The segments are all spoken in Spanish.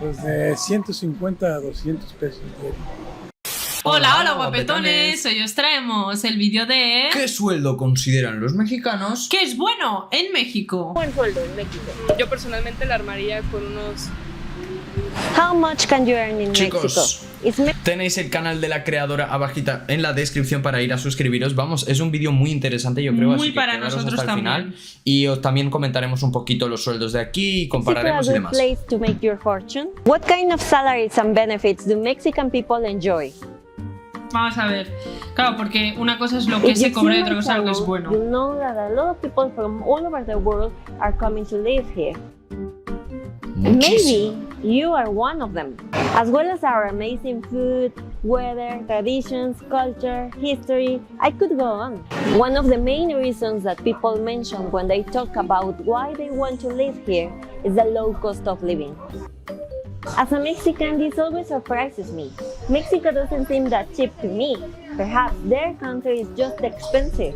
Pues de 150 a 200 pesos diario. Hola guapetones, hoy os traemos el vídeo de... ¿Qué sueldo consideran los mexicanos ¿Qué es bueno en México? Buen sueldo en México. Yo personalmente la armaría con unos... How much can you earn in Chicos, Mexico? tenéis el canal de la creadora abajita en la descripción para ir a suscribiros. Vamos, es un vídeo muy interesante, yo creo. Muy así que para quedaros nosotros hasta el también. final. Y os también comentaremos un poquito los sueldos de aquí y compararemos y Mexico a good demás. place to make your fortune? What kind of salaries and benefits do Mexican people enjoy? Vamos a ver. Claro, porque una cosa es lo que If se you've cobra y seen otra my cosa es lo que es channel, bueno. You know that a lot of people from all over the world are coming to live here. Muchísimo. Maybe you are one of them. As well as our amazing food, weather, traditions, culture, history, I could go on. One of the main reasons that people mention when they talk about why they want to live here is the low cost of living. As a Mexican, this always surprises me. Mexico doesn't seem that cheap to me. Perhaps their country is just expensive.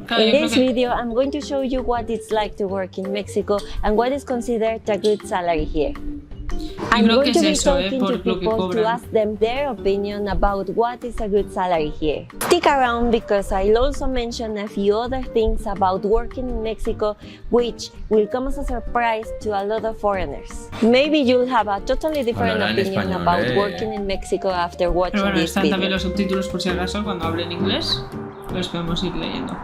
Claro, In yo creo this que- video, I'm going to show you what it's like to work in Mexico and what is considered a good salary here. I'm creo going que to es be eso, talking por to lo que people to cobran. ask them their opinion about what is a good salary here. Stick around because I'll also mention a few other things about working in Mexico which will come as a surprise to a lot of foreigners. Maybe you'll have a totally different Hablará en opinion español, about working in Mexico after watching Pero bueno, this están video. también los subtítulos por si acaso cuando hablen inglés. Los podemos ir leyendo.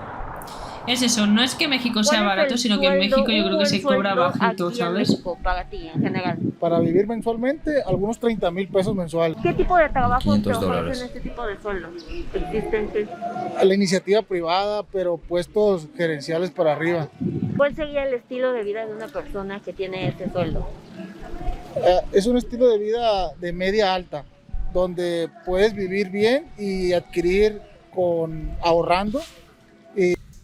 Es eso, no es que México sea barato, sino que en México yo creo que se cobra bajito, ¿sabes? Para ti, en general. Para vivir mensualmente, algunos 30,000 pesos mensuales. ¿Qué tipo de trabajo te $500. ofrecen este tipo de sueldos? Existen. La iniciativa privada, pero puestos gerenciales para arriba. ¿Cuál sería el estilo de vida de una persona que tiene este sueldo? Es un estilo de vida de media alta, donde puedes vivir bien y adquirir ahorrando.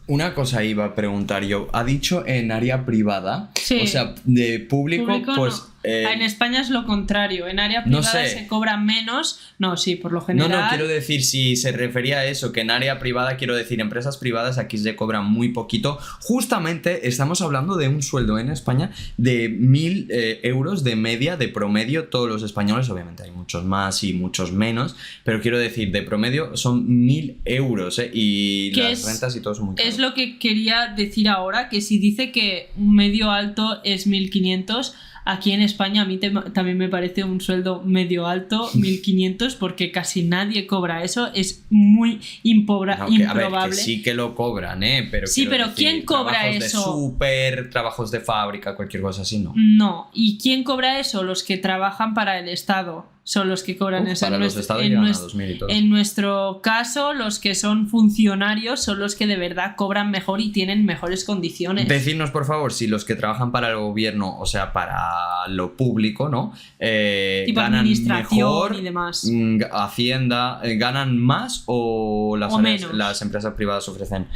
Una cosa iba a preguntar yo. Ha dicho en área privada. Sí. O sea, de público, Público pues. no. En España es lo contrario. En área privada sé. se cobra menos. No, sí, por lo No, general. quiero decir, si se refería a eso, que en área privada, quiero decir, empresas privadas aquí se cobran muy poquito. Justamente estamos hablando de un sueldo en España de 1.000 euros de media, de promedio, todos los españoles, obviamente hay muchos más y muchos menos, pero quiero decir, de promedio son 1.000 euros, y Que las rentas y todo son muy caros. Es lo que quería decir ahora, que si dice que un medio alto es 1.500, aquí en España a mí también me parece un sueldo medio alto, 1.500, porque casi nadie cobra eso, es muy No, que, a ver, improbable. que sí que lo cobran, pero Sí, quiero pero decir, ¿quién cobra trabajos eso? de súper, trabajos de fábrica, cualquier cosa así, no. No, ¿y quién cobra eso? Los que trabajan para el Estado son los que cobran eso. Para los estados en llegan a nues- 2.000 y todo. En nuestro caso, los que son funcionarios son los que de verdad cobran mejor y tienen mejores condiciones. Decidnos, por favor, si los que trabajan para el gobierno, o sea, para lo público, ¿no? Tipo Ganan administración mejor, y demás. Hacienda, ¿ganan más o O menos. las empresas privadas ofrecen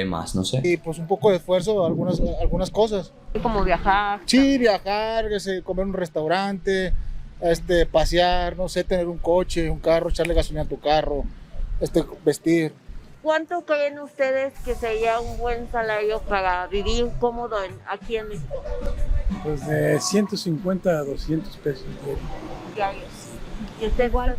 más? No sé. Y pues un poco de esfuerzo, algunas cosas. Como viajar. Sí, viajar, comer en un restaurante, pasear, no sé, tener un coche, un carro, echarle gasolina a tu carro, vestir. ¿Cuánto creen ustedes que sería un buen salario para vivir cómodo aquí en México? Pues de 150 a 200 pesos diario. Diarios. ¿Y usted igual?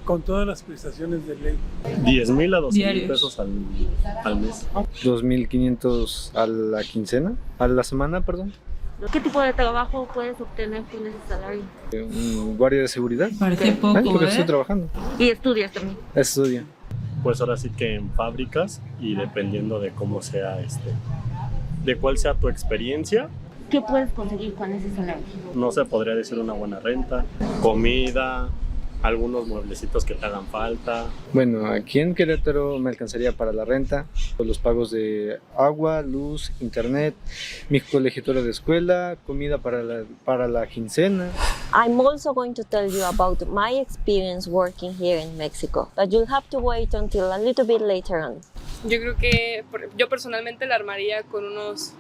Con todas las prestaciones de ley. 10,000 a 12,000 Diarios. pesos al mes. 2.500 a la quincena, a la semana, perdón. ¿Qué tipo de trabajo puedes obtener con ese salario? Un guardia de seguridad. Parece poco, Porque ¿eh? estoy trabajando. Y estudias también. Estudio. Pues ahora sí que en fábricas y dependiendo de cómo sea de cuál sea tu experiencia, ¿Qué puedes conseguir con ese salario? no se podría decir una buena renta, comida, algunos mueblecitos que te hagan falta. Bueno, aquí en Querétaro me alcanzaría para la renta, los pagos de agua, luz, internet, mi colegiatura de escuela, comida para la quincena. I'm also going to tell you about my experience working here in Mexico, but you'll have to wait until a little bit later on. Yo creo que yo personalmente la armaría con unos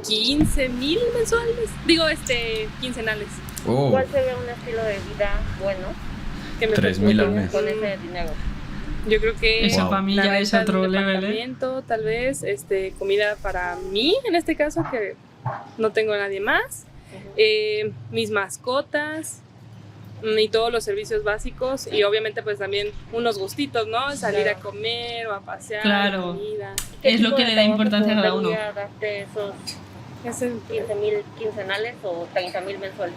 15,000 mensuales. Digo, quincenales. ¿Cuál sería un estilo de vida bueno que me 3,000 al permitiría mes. con ese dinero? Yo creo que Esa para mí la ya es renta de otro un level, ¿eh? departamento, tal vez, comida para mí, en este caso, que no tengo a nadie más, mis mascotas y todos los servicios básicos y obviamente pues también unos gustitos, ¿no? Salir a comer o a pasear, Claro. comida. Es lo que le da importancia a cada uno. ¿Darte esos Ese- 15,000 quincenales o 30,000 mensuales?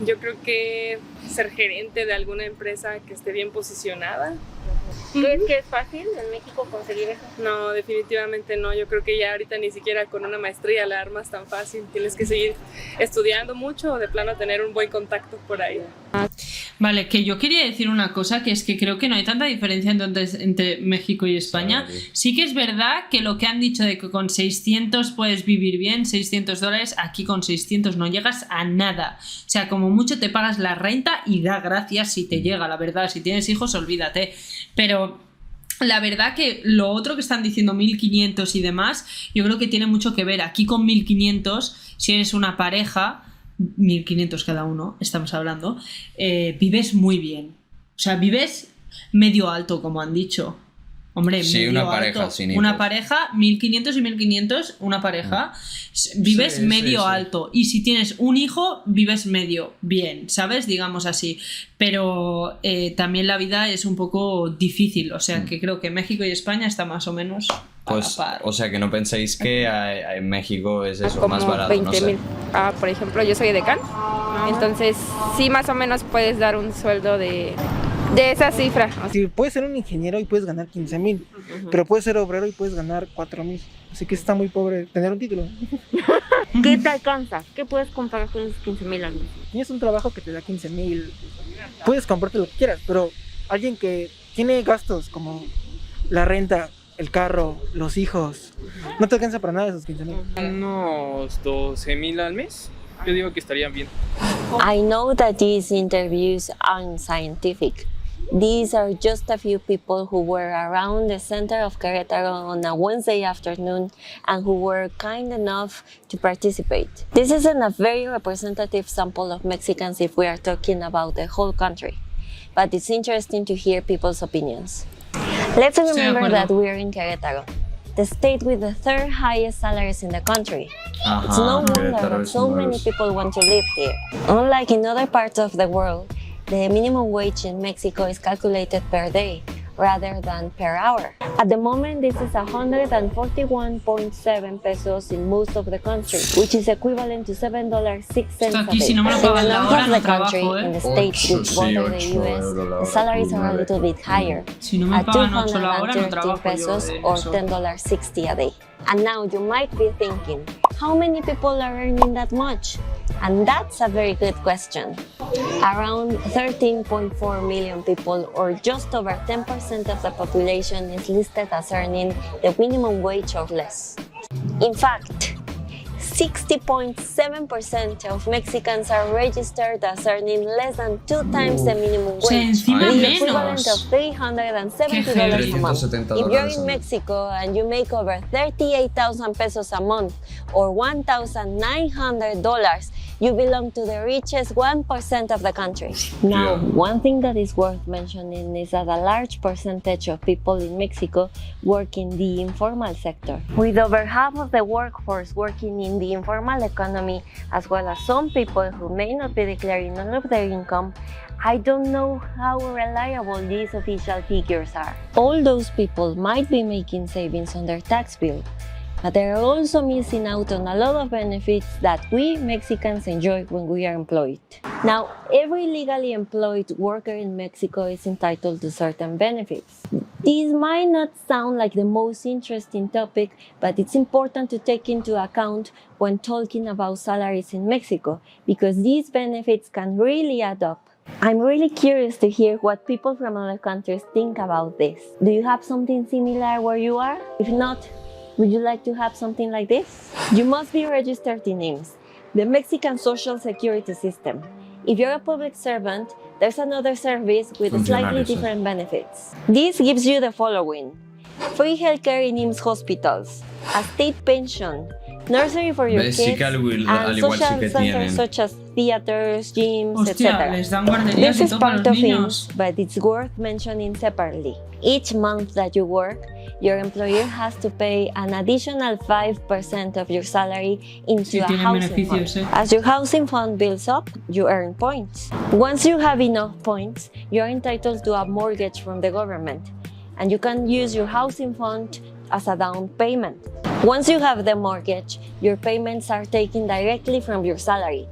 Yo creo que ser gerente de alguna empresa que esté bien posicionada. ¿Crees que es fácil en México conseguir eso? No, definitivamente no. Yo creo que ya ahorita ni siquiera con una maestría la armas tan fácil. Tienes que seguir estudiando mucho o de plano tener un buen contacto por ahí. Vale, que yo quería decir una cosa, que es que creo que no hay tanta diferencia entonces entre México y España. Sí que es verdad que lo que han dicho de que con 600 puedes vivir bien, $600, aquí con 600 no llegas a nada. O sea, como mucho te pagas la renta y da gracias si te llega, la verdad. Si tienes hijos, olvídate. Pero la verdad que lo otro que están diciendo 1.500 y demás, yo creo que tiene mucho que ver. Aquí con 1.500, si eres una pareja, 1.500 cada uno, estamos hablando, vives muy bien. O sea, vives medio alto, como han dicho. Hombre, Sí, medio una alto. pareja sin hijos. Una pareja, 1.500 y 1.500, una pareja, vives Sí, medio sí, sí. alto. Y si tienes un hijo, vives medio bien, ¿sabes? Digamos así. Pero también la vida es un poco difícil. O sea, que creo que México y España está más o menos a Pues, la par. o sea, que no penséis que en México es eso, como más barato, no sé. 20,000. Por ejemplo, yo soy edecán, entonces sí más o menos puedes dar un sueldo de esa cifra. Si puedes ser un ingeniero y puedes ganar 15,000, pero puedes ser obrero y puedes ganar 4,000. Así que está muy pobre tener un título. ¿Qué te alcanza? ¿Qué puedes comprar con esos 15,000 al mes? Tienes un trabajo que te da 15,000, puedes comprarte lo que quieras, pero alguien que tiene gastos como la renta, el carro, los hijos, no te alcanza para nada esos 15,000. Unos 12,000 al mes. Yo digo que estarían bien. I know that these interviews aren't scientific. These are just a few people who were around the center of Querétaro on a Wednesday afternoon and who were kind enough to participate. This isn't a very representative sample of Mexicans if we are talking about the whole country, but it's interesting to hear people's opinions. Let's Estoy de remember acuerdo. that we are in Querétaro, the state with the third highest salaries in the country. It's no wonder Querétaro that es so uno de many los- people want to live here. Unlike in other parts of the world, the minimum wage in Mexico is calculated per day rather than per hour. At the moment, this is 141.7 pesos in most of the country, which is equivalent to $7.06 Esto a aquí, day. si no me lo In pagan the la north hora, of no the country, trabajo, ¿eh? in the states which Sí, border the 8 US, euros la the hora. salaries are a little bit higher, Si no me at pagan 8 la hora, no 213 trabajo yo pesos de or eso. $10.60 a day. And now you might be thinking, how many people are earning that much? And that's a very good question. Around 13.4 million people, or just over 10% of the population, is listed as earning the minimum wage or less. In fact, 60.7% of Mexicans are registered as earning less than 2 times the minimum O sea, wage, encima the menos. equivalent of $370 Qué a heavy. month. 370 If you're dólares in al mes. Mexico and you make over 38,000 pesos a month or $1,900, you belong to the richest 1% of the country. Now, Yeah. one thing that is worth mentioning is that a large percentage of people in Mexico work in the informal sector. With over half of the workforce working in the informal economy, as well as some people who may not be declaring all of their income, I don't know how reliable these official figures are. All those people might be making savings on their tax bill, but they're also missing out on a lot of benefits that we Mexicans enjoy when we are employed. Now, every legally employed worker in Mexico is entitled to certain benefits. These might not sound like the most interesting topic, but it's important to take into account when talking about salaries in Mexico, because these benefits can really add up. I'm really curious to hear what people from other countries think about this. Do you have something similar where you are? If not, would you like to have something like this? You must be registered in IMSS, the Mexican Social Security System. If you're a public servant, there's another service with slightly Funcionarios, different benefits. This gives you the following: free healthcare in IMSS hospitals, a state pension, nursery for your ¿Ves? Sí kids, que al and igual sí social que centers tienen. such as theaters, gyms, Hostia, etc. les dan guarderías This y is todo para part los of niños. it, but it's worth mentioning separately. Each month that you work, your employer has to pay an additional 5% of your salary into Sí, a tienen housing beneficios, fund. ¿eh? As your housing fund builds up, you earn points. Once you have enough points, you are entitled to a mortgage from the government, and you can use your housing fund as a down payment. Once you have the mortgage, your payments are taken directly from your salary,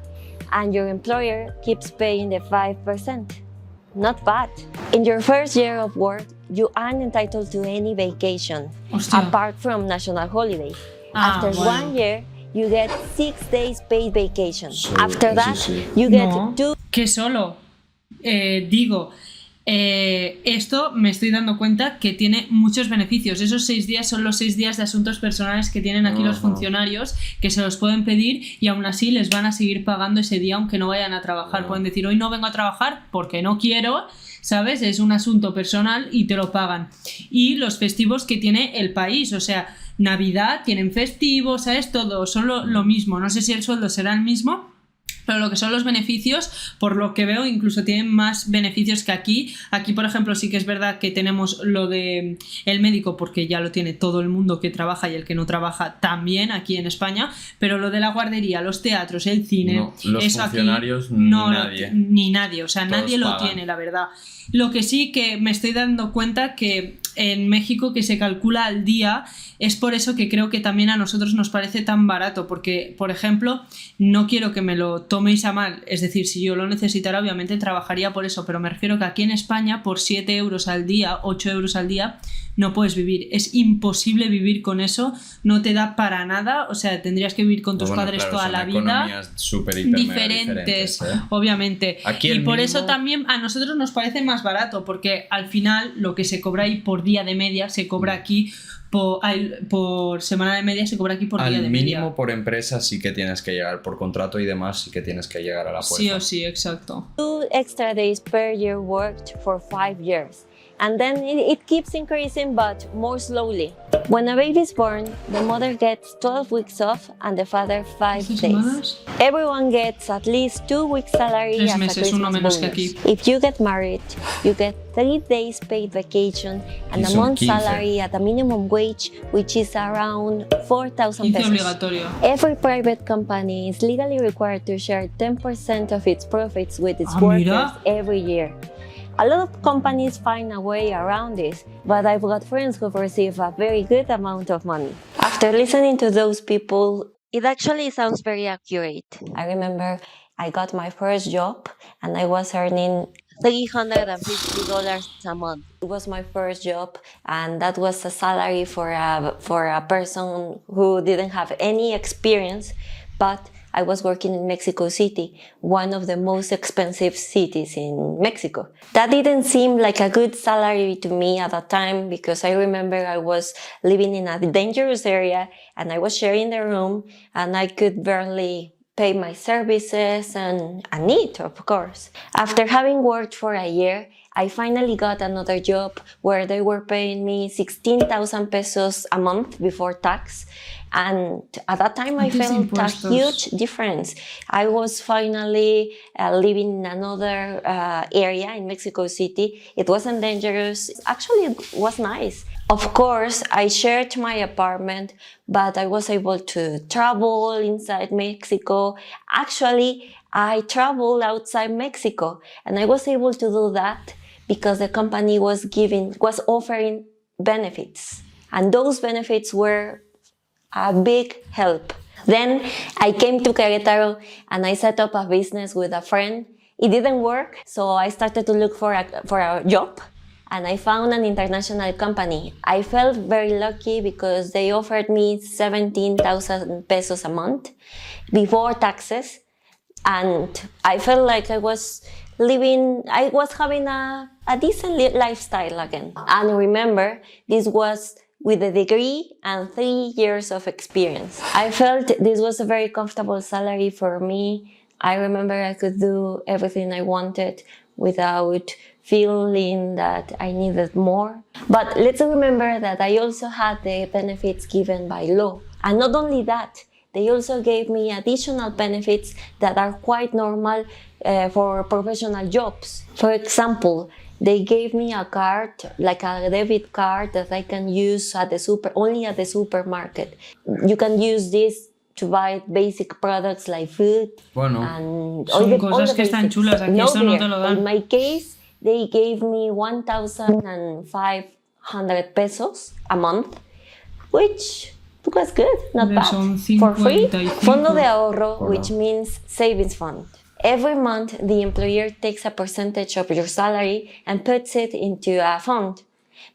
and your employer keeps paying the 5%. Not bad. In your first year of work, you aren't entitled to any vacation, Hostia. apart from national holidays. Ah, After bueno. 1 year, you get 6 days paid vacation. Sí, After eso that, sí. you get No, 2 que solo digo, esto me estoy dando cuenta que tiene muchos beneficios. Esos 6 días son los 6 días de asuntos personales que tienen aquí los Ajá. funcionarios, que se los pueden pedir y aún así les van a seguir pagando ese día aunque no vayan a trabajar. Pueden decir, hoy no vengo a trabajar porque no quiero, ¿sabes? Es un asunto personal y te lo pagan. Y los festivos que tiene el país, o sea, Navidad, tienen festivos, ¿sabes? Todo, son lo mismo. No sé si el sueldo será el mismo, pero lo que son los beneficios, por lo que veo, incluso tienen más beneficios que aquí. Aquí, por ejemplo, sí que es verdad que tenemos lo de el médico, porque ya lo tiene todo el mundo que trabaja y el que no trabaja también aquí en España, pero lo de la guardería, los teatros, el cine, No, los eso aquí funcionarios no ni lo- nadie. ni nadie, o sea, Todos nadie lo pagan. tiene, la verdad. Lo que sí que me estoy dando cuenta que en México, que se calcula al día, es por eso que creo que también a nosotros nos parece tan barato, porque, por ejemplo, no quiero que me lo toméis a mal, es decir, si yo lo necesitara, obviamente trabajaría por eso, pero me refiero que aquí en España, por 7 euros al día, 8 euros al día, no puedes vivir, es imposible vivir con eso, no te da para nada, o sea, tendrías que vivir con tus Bueno, padres claro, toda son la vida, economías súper, hiper, mega diferentes, ¿eh? obviamente. Aquí Y el por mínimo- eso también a nosotros nos parece más barato, porque al final lo que se cobra ahí por día de media se cobra aquí por semana de media, se cobra aquí por día Al de mínimo media. por empresa sí que tienes que llegar, por contrato y demás sí que tienes que llegar a la fuerza. Sí o sí, exacto. extra days per year worked for 5 years. And then it keeps increasing, but more slowly. When a baby is born, the mother gets 12 weeks off and the father 5 ¿12 days. semanas? Everyone gets at least 2 weeks salary 3 as a meses, uno Christmas menos que bonus. aquí. If you get married, you get 3 days paid vacation and Y a son month's 15. salary at a minimum wage, which is around 4,000 15 pesos. obligatorio. Every private company is legally required to share 10% of its profits with its Ah, workers mira. every year. A lot of companies find a way around this, but I've got friends who receive a very good amount of money. After listening to those people, it actually sounds very accurate. I remember I got my first job and I was earning $350 a month. It was my first job, and that was a salary for a person who didn't have any experience, but I was working in Mexico City, one of the most expensive cities in Mexico. That didn't seem like a good salary to me at the time, because I remember I was living in a dangerous area and I was sharing the room and I could barely pay my services and eat, of course. After having worked for a year, I finally got another job where they were paying me 16,000 pesos a month before tax. And at that time, I Antes de felt a impuestos. huge difference. I was finally living in another area in Mexico City. It wasn't dangerous. Actually, it was nice. Of course, I shared my apartment, but I was able to travel inside Mexico. Actually, I traveled outside Mexico, and I was able to do that because the company was offering benefits. And those benefits were a big help. Then I came to Querétaro and I set up a business with a friend. It didn't work, so I started to look for a job, and I found an international company. I felt very lucky because they offered me 17,000 pesos a month before taxes, and I felt like I was having a decent lifestyle again. And remember, this was with a degree and 3 years of experience. I felt this was a very comfortable salary for me. I remember I could do everything I wanted without feeling that I needed more. But let's remember that I also had the benefits given by law. And not only that, they also gave me additional benefits that are quite normal for professional jobs. For example, they gave me a card, like a debit card that I can use only at the supermarket. You can use this to buy basic products like food. Bueno, and son cosas que están chulas, aquí eso no te lo dan. In my case, they gave me 1,500 pesos a month, which was good, not bad. For free. Fondo de ahorro, which means savings fund. Every month, the employer takes a percentage of your salary and puts it into a fund.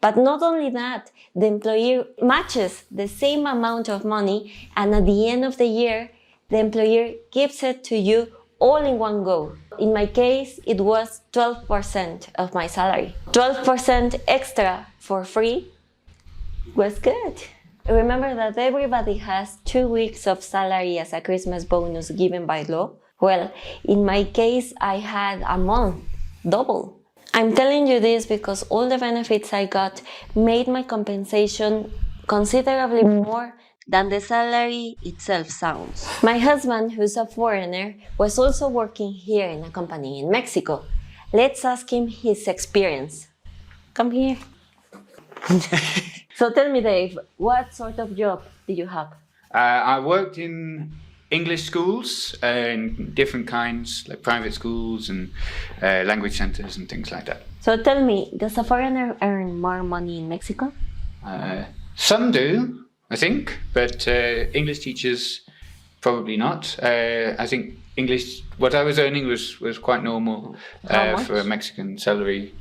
But not only that, the employer matches the same amount of money, and at the end of the year, the employer gives it to you all in one go. In my case, it was 12% of my salary. 12% extra for free was good. Remember that everybody has 2 weeks of salary as a Christmas bonus given by law. Well, in my case, I had a month, double. I'm telling you this because all the benefits I got made my compensation considerably more than the salary itself sounds. My husband, who's a foreigner, was also working here in a company in Mexico. Let's ask him his experience. Come here. So tell me, Dave, what sort of job did you have? I worked in English schools, in different kinds, like private schools and language centers and things like that. So tell me, does a foreigner earn more money in Mexico? Some do, I think, but English teachers probably not. I think what I was earning was quite normal for a Mexican salary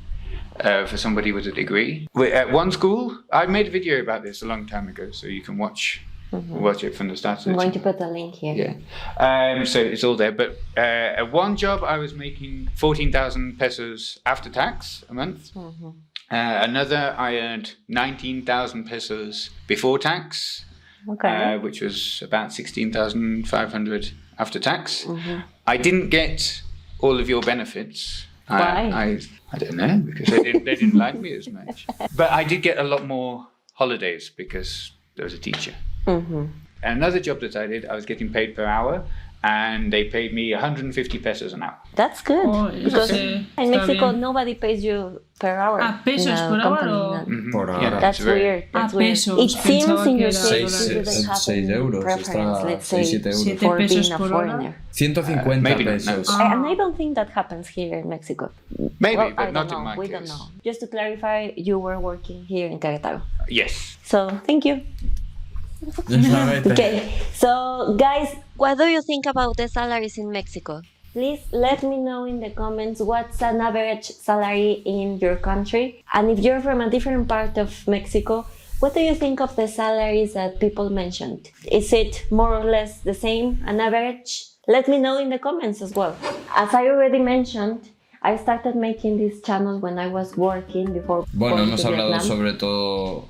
for somebody with a degree. At one school, I made a video about this a long time ago, so you can watch it from the start. I'm going to put a link here. Yeah. So it's all there. But at one job, I was making 14,000 pesos after tax a month. Another, I earned 19,000 pesos before tax, which was about 16,500 after tax. I didn't get all of your benefits. Why? I don't know, because they didn't like me as much. But I did get a lot more holidays because there was a teacher. Another job that I did, I was getting paid per hour, and they paid me 150 pesos an hour. That's good. Because sí, in Mexico, nobody pays you per hour. Pesos per hour o... Por hora. Yeah, That's weird. That's weird. Pesos. It seems in your Pensaba case you didn't have 6 any euros, preference, está let's say, 6-7 euros. for pesos being a por hora. foreigner. 150 maybe not, pesos. no. And I don't think that happens here in Mexico. Maybe, Well, but I not don't in know. my We case. don't know. Just to clarify, you were working here in Querétaro. Yes. So, thank you. Okay, so guys, what do you think about the salaries in Mexico? Please let me know in the comments what's an average salary in your country. And if you're from a different part of Mexico, what do you think of the salaries that people mentioned? Is it more or less the same, an average? Let me know in the comments as well. As I already mentioned, I started making this channel when I was working before. Bueno, going hemos to hablado Vietnam. sobre todo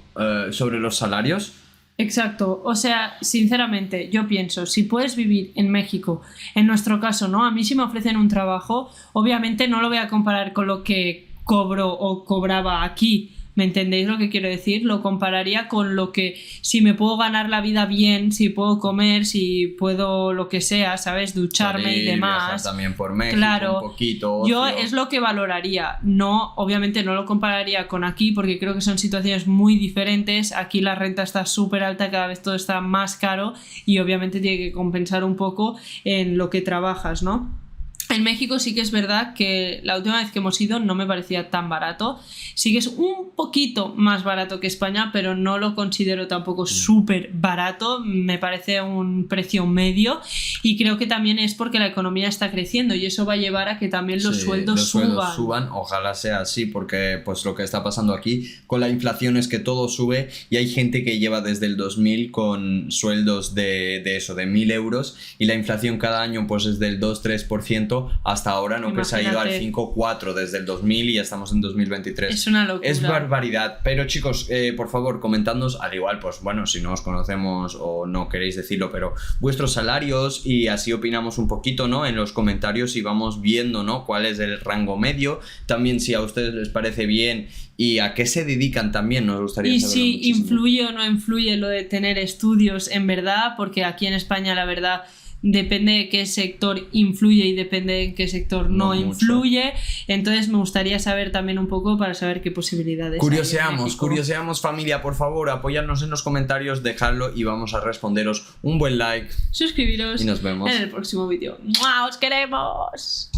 sobre los salarios. Exacto, o sea, sinceramente, yo pienso, si puedes vivir en México, en nuestro caso, ¿no? A mí si me ofrecen un trabajo, obviamente no lo voy a comparar con lo que cobro o cobraba aquí, ¿me entendéis lo que quiero decir? Lo compararía con lo que, si me puedo ganar la vida bien, si puedo comer, si puedo lo que sea, ¿sabes? Ducharme Salir, y demás. viajar también por México, Claro, un poquito. yo ocio. es lo que valoraría. No, obviamente no lo compararía con aquí porque creo que son situaciones muy diferentes. Aquí la renta está súper alta, cada vez todo está más caro y obviamente tiene que compensar un poco en lo que trabajas, ¿no? En México sí que es verdad que la última vez que hemos ido no me parecía tan barato. Sí que es un poquito más barato que España, pero no lo considero tampoco súper barato. Me parece un precio medio y creo que también es porque la economía está creciendo y eso va a llevar a que también los sueldos suban. Ojalá sea así, porque pues lo que está pasando aquí con la inflación es que todo sube y hay gente que lleva desde el 2000 con sueldos de 1.000 euros y la inflación cada año pues es del 2-3%. 5,8 hasta ahora, ¿no? Que se ha ido al Imagínate. 5,4 desde el 2000 y ya estamos en 2023. Es una locura. Es barbaridad. Pero chicos, por favor, comentadnos, al igual, pues bueno, si no os conocemos o no queréis decirlo, pero vuestros salarios, y así opinamos un poquito, ¿no? En los comentarios y vamos viendo, ¿no? Cuál es el rango medio. También si a ustedes les parece bien y a qué se dedican también, nos gustaría Y saberlo si muchísimo. influye o no influye lo de tener estudios en verdad, porque aquí en España la verdad depende de qué sector influye y depende de qué sector no mucho. influye. Entonces me gustaría saber también un poco para saber qué posibilidades hay en México. Curioseamos familia, por favor, apoyadnos en los comentarios, dejadlo y vamos a responderos un buen like Suscribiros y nos vemos en el próximo vídeo. ¡Mua! ¡Os queremos!